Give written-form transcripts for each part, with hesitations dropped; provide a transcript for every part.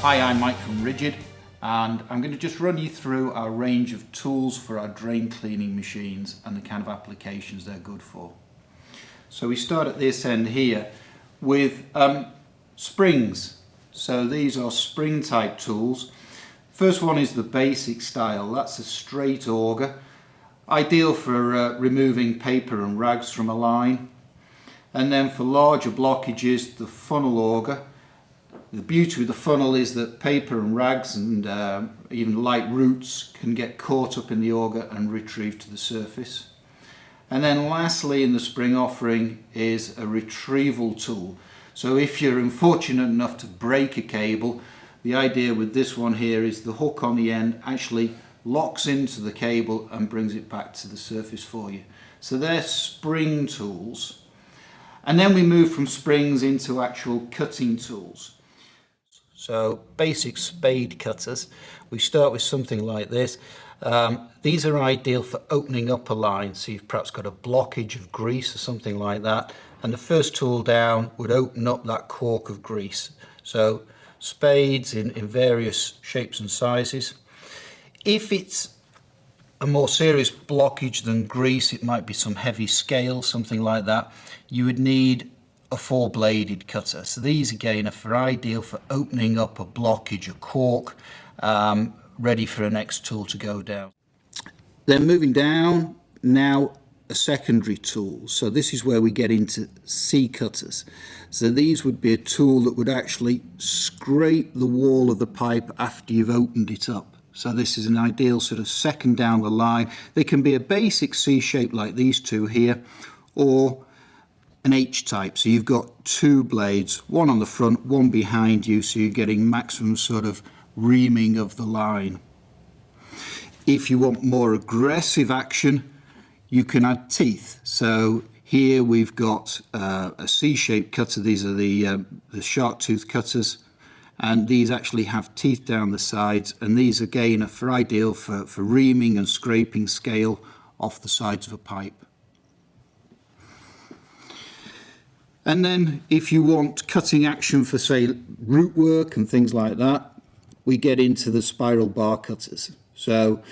Hi, I'm Mike from RIDGID, and I'm going to just run you through our range of tools for our drain cleaning machines and the kind of applications they're good for. So we start at this end here with springs. So these are spring type tools. First one is the basic style. That's a straight auger, ideal for removing paper and rags from a line. And then for larger blockages, the funnel auger. The beauty with the funnel is that paper and rags and even light roots can get caught up in the auger and retrieved to the surface. And then lastly in the spring offering is a retrieval tool. So if you're unfortunate enough to break a cable, the idea with this one here is the hook on the end actually locks into the cable and brings it back to the surface for you. So they're spring tools. And then we move from springs into actual cutting tools. So basic spade cutters, we start with something like this. These are ideal for opening up a line, so you've perhaps got a blockage of grease or something like that, and the first tool down would open up that cork of grease. So spades in various shapes and sizes. If it's a more serious blockage than grease, it might be some heavy scale, something like that, you would need a four-bladed cutter. So these again are ideal for opening up a blockage, a cork, ready for a next tool to go down. Then moving down, now a secondary tool. So this is where we get into C cutters. So these would be a tool that would actually scrape the wall of the pipe after you've opened it up. So this is an ideal sort of second down the line. They can be a basic C shape like these two here, or an H type, so you've got two blades, one on the front, one behind you, so you're getting maximum sort of reaming of the line. If you want more aggressive action, you can add teeth. So here we've got a C-shaped cutter. These are the Sharktooth cutters, and these actually have teeth down the sides, and these again are ideal for reaming and scraping scale off the sides of a pipe. And then if you want cutting action for, say, root work and things like that, we get into the spiral bar cutters. So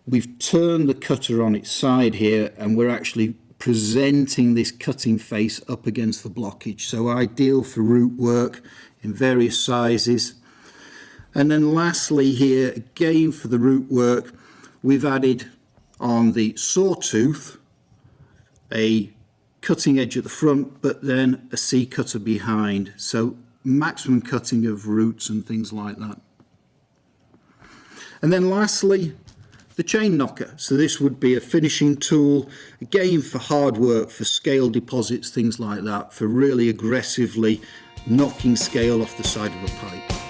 we've turned the cutter on its side here, and we're actually presenting this cutting face up against the blockage. So ideal for root work in various sizes. And then lastly here, again for the root work, we've added on the sawtooth a cutting edge at the front, but then a C cutter behind, so maximum cutting of roots and things like that. And then lastly, the chain knocker. So this would be a finishing tool, again for hard work, for scale deposits, things like that, for really aggressively knocking scale off the side of a pipe.